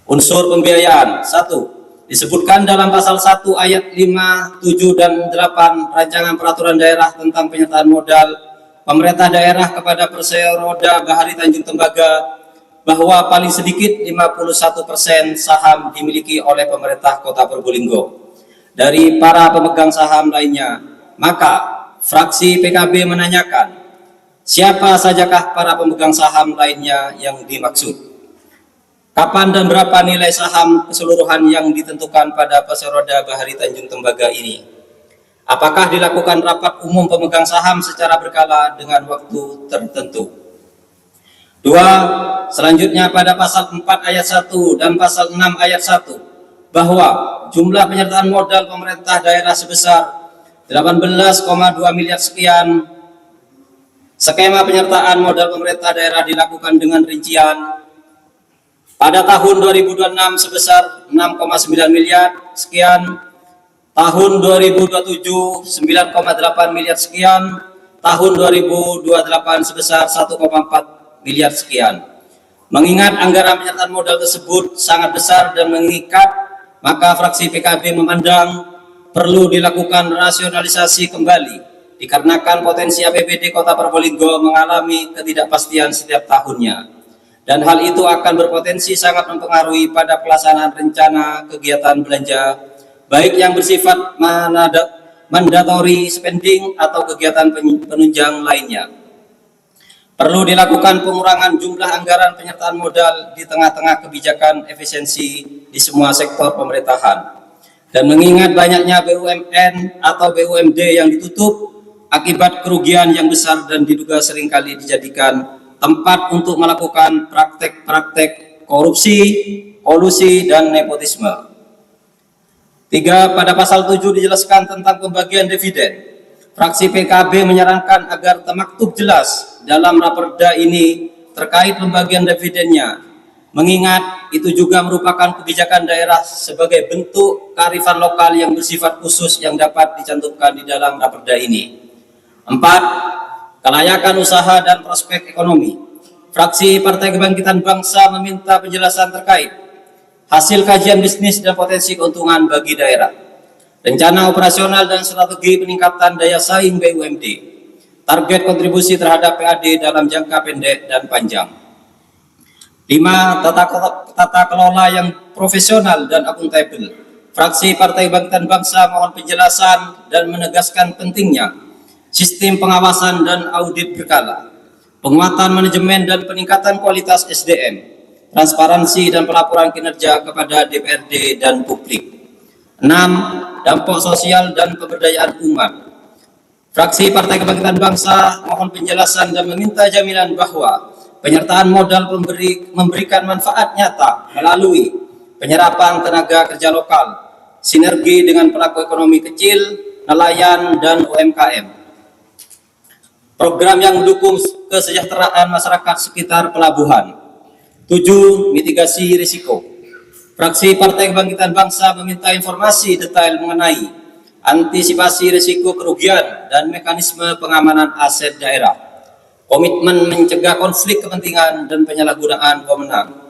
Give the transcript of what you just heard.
Unsur pembiayaan. 1. Disebutkan dalam pasal 1 ayat 5, 7, dan 8 Rancangan Peraturan Daerah tentang penyertaan modal pemerintah daerah kepada Perseroda Bahari Tanjung Tembaga bahwa paling sedikit 51% saham dimiliki oleh pemerintah Kota Probolinggo dari para pemegang saham lainnya. Maka fraksi PKB menanyakan, siapa sajakah para pemegang saham lainnya yang dimaksud? Kapan dan berapa nilai saham keseluruhan yang ditentukan pada Perseroda Bahari Tanjung Tembaga ini? Apakah dilakukan rapat umum pemegang saham secara berkala dengan waktu tertentu? 2. Selanjutnya pada pasal 4 ayat 1 dan pasal 6 ayat 1 bahwa jumlah penyertaan modal pemerintah daerah sebesar 18,2 miliar sekian. Skema penyertaan modal pemerintah daerah dilakukan dengan rincian pada tahun 2026 sebesar 6,9 miliar sekian, tahun 2027 9,8 miliar sekian, tahun 2028 sebesar 1,4 miliar sekian. Mengingat anggaran penyertaan modal tersebut sangat besar dan mengikat, maka fraksi PKB memandang perlu dilakukan rasionalisasi kembali dikarenakan potensi APBD Kota Probolinggo mengalami ketidakpastian setiap tahunnya. Dan hal itu akan berpotensi sangat mempengaruhi pada pelaksanaan rencana kegiatan belanja, baik yang bersifat mandatory spending atau kegiatan penunjang lainnya. Perlu dilakukan pengurangan jumlah anggaran penyertaan modal di tengah-tengah kebijakan efisiensi di semua sektor pemerintahan. Dan mengingat banyaknya BUMN atau BUMD yang ditutup akibat kerugian yang besar dan diduga seringkali dijadikan tempat untuk melakukan praktek-praktek korupsi, kolusi, dan nepotisme. 3. Pada pasal 7 dijelaskan tentang pembagian dividen. Fraksi PKB menyarankan agar termaktub jelas dalam raperda ini terkait pembagian dividennya, mengingat itu juga merupakan kebijakan daerah sebagai bentuk kearifan lokal yang bersifat khusus yang dapat dicantumkan di dalam raperda ini. 4. Kelayakan usaha dan prospek ekonomi. Fraksi Partai Kebangkitan Bangsa meminta penjelasan terkait hasil kajian bisnis dan potensi keuntungan bagi daerah, rencana operasional dan strategi peningkatan daya saing BUMD, target kontribusi terhadap PAD dalam jangka pendek dan panjang. 5. Tata kelola yang profesional dan akuntabel. Fraksi Partai Kebangkitan Bangsa mohon penjelasan dan menegaskan pentingnya sistem pengawasan dan audit berkala, penguatan manajemen dan peningkatan kualitas SDM, transparansi dan pelaporan kinerja kepada DPRD dan publik. 6. Dampak sosial dan pemberdayaan umat. Fraksi Partai Kebangkitan Bangsa mohon penjelasan dan meminta jaminan bahwa penyertaan modal memberikan manfaat nyata melalui penyerapan tenaga kerja lokal, sinergi dengan pelaku ekonomi kecil, nelayan, dan UMKM. Program yang mendukung kesejahteraan masyarakat sekitar pelabuhan. 7. Mitigasi risiko. Fraksi Partai Kebangkitan Bangsa meminta informasi detail mengenai antisipasi risiko kerugian dan mekanisme pengamanan aset daerah, komitmen mencegah konflik kepentingan dan penyalahgunaan wewenang,